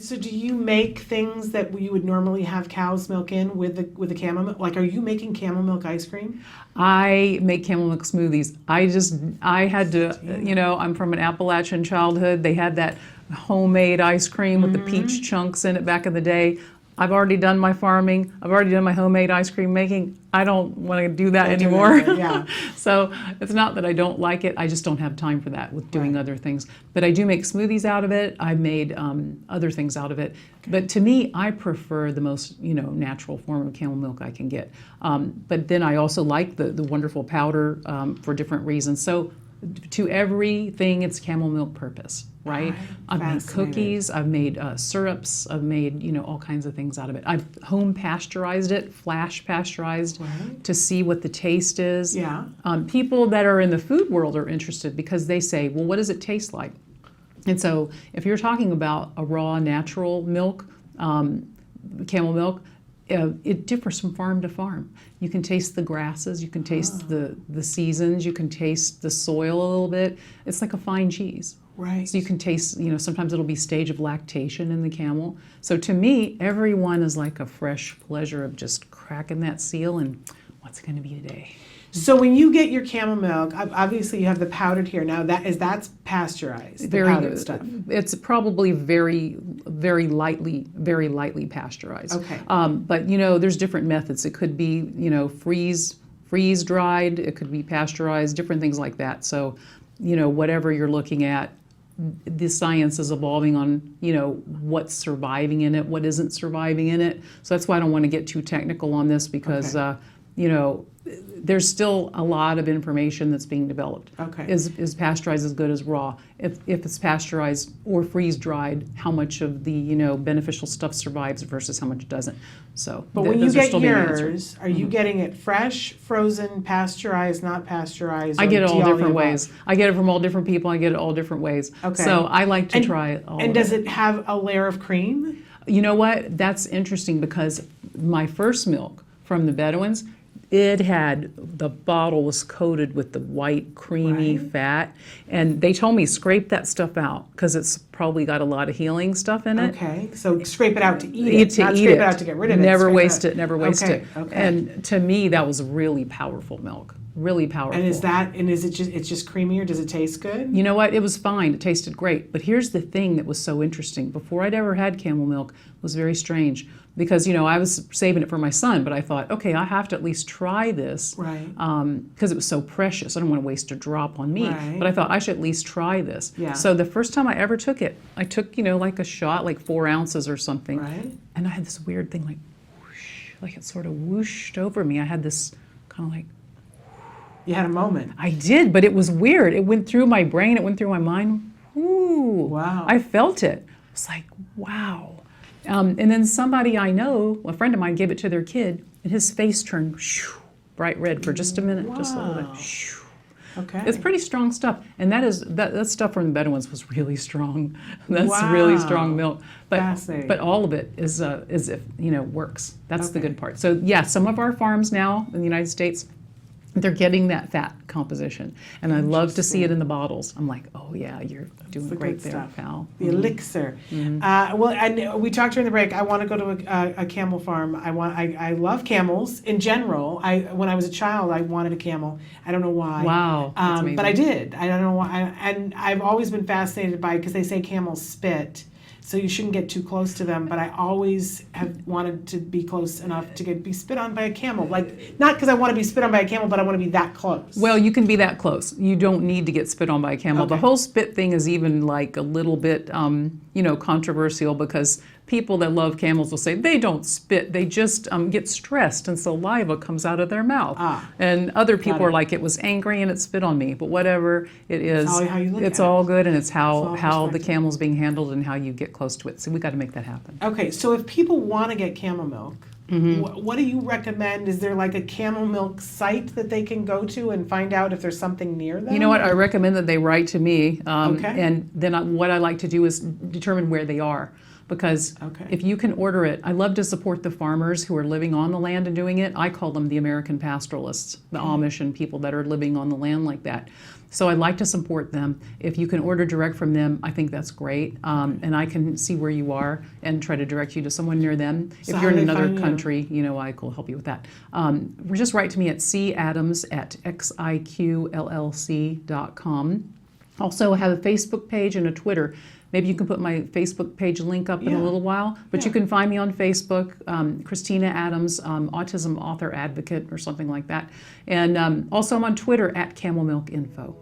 So do you make things that you would normally have cow's milk in with the camel milk? Like, are you making camel milk ice cream? I make camel milk smoothies. I had to, I'm from an Appalachian childhood. They had that homemade ice cream with the peach chunks in it back in the day. I've already done my farming. I've already done my homemade ice cream making. I don't want to do that anymore. Yeah. So it's not that I don't like it. I just don't have time for that with doing other things. But I do make smoothies out of it. I've made other things out of it. Okay. But to me, I prefer the most natural form of camel milk I can get. But then I also like the wonderful powder for different reasons. So to everything, it's camel milk purpose. Right? I've made cookies, I've made syrups, I've made, all kinds of things out of it. I've home pasteurized it, flash pasteurized, to see what the taste is. Yeah. People that are in the food world are interested because they say, well, what does it taste like? And so if you're talking about a raw, natural milk, camel milk, it differs from farm to farm. You can taste the grasses, you can taste the seasons, you can taste the soil a little bit. It's like a fine cheese. Right. So you can taste, sometimes it'll be stage of lactation in the camel. So to me, every one is like a fresh pleasure of just cracking that seal and what's it going to be today. So when you get your camel milk, obviously you have the powdered here. Now that's pasteurized. The powdered stuff. It's probably very, very lightly pasteurized. Okay. But there's different methods. It could be freeze dried. It could be pasteurized. Different things like that. So whatever you're looking at, the science is evolving on, what's surviving in it, what isn't surviving in it. So that's why I don't want to get too technical on this because, there's still a lot of information that's being developed. Okay. Is pasteurized as good as raw? If it's pasteurized or freeze-dried, how much of the, beneficial stuff survives versus how much doesn't? So, but when you get yours, are you getting it fresh, frozen, pasteurized, not pasteurized? I get it all different ways. I get it from all different people. I get it all different ways. Okay. So I like to try it all. And does it have a layer of cream? You know what? That's interesting because my first milk from the Bedouins, the bottle was coated with the white creamy fat, and they told me scrape that stuff out because it's probably got a lot of healing stuff in it. Okay, so scrape it out to eat it, not scrape it out to get rid of it. Never waste it, never waste it. Okay. And to me, that was really powerful milk. Really powerful. And is it just creamy or does it taste good? You know what? It was fine. It tasted great. But here's the thing that was so interesting. Before I'd ever had camel milk, it was very strange because I was saving it for my son, but I thought, okay, I have to at least try this, right? Because it was so precious. I don't want to waste a drop on me, right. But I thought I should at least try this. Yeah. So the first time I ever took it, I took like a shot, like 4 ounces or something, right? And I had this weird thing like whoosh, like it sort of whooshed over me. I had this kind of like. You had a moment. I did, but it was weird. It went through my brain. It went through my mind. Ooh. Wow. I felt it. I was like, wow. And then somebody I know, a friend of mine, gave it to their kid, and his face turned bright red for just a minute, just a little bit. Okay. It's pretty strong stuff, and that stuff from the Bedouins was really strong. That's really strong milk. But fascinating. But all of it is if works. That's the good part. So yeah, some of our farms now in the United States, they're getting that fat composition, and I love to see it in the bottles. I'm like, oh yeah, you're doing great there, pal. The elixir. Well, we talked during the break. I want to go to a camel farm. I love camels in general. When I was a child, I wanted a camel. I don't know why. Wow, that's amazing. But I did. I don't know why. And I've always been fascinated by, because they say camels spit. So you shouldn't get too close to them, but I always have wanted to be close enough to be spit on by a camel. Like, not because I want to be spit on by a camel, but I want to be that close. Well, you can be that close. You don't need to get spit on by a camel. Okay. The whole spit thing is even like a little bit, controversial because people that love camels will say they don't spit, they just get stressed and saliva comes out of their mouth. And other people are like, it was angry and it spit on me. But whatever it is, it's all good, and it's how the camel's being handled and how you get close to it. So we got to make that happen. Okay, so if people want to get camel milk, what do you recommend? Is there like a camel milk site that they can go to and find out if there's something near them? You know what? I recommend that they write to me. Okay. And then what I like to do is determine where they are. because Okay. if you can order it, I love to support the farmers who are living on the land and doing it. I call them the American pastoralists, the Amish and people that are living on the land like that. So I'd like to support them. If you can order direct from them, I think that's great. And I can see where you are and try to direct you to someone near them. So if how you're do in they another find you? country, I will help you with that. Just write to me at cadams@xiqllc.com. Also, I have a Facebook page and a Twitter. Maybe you can put my Facebook page link up in a little while, but you can find me on Facebook, Christina Adams, Autism Author Advocate or something like that. And also I'm on Twitter @CamelMilkInfo.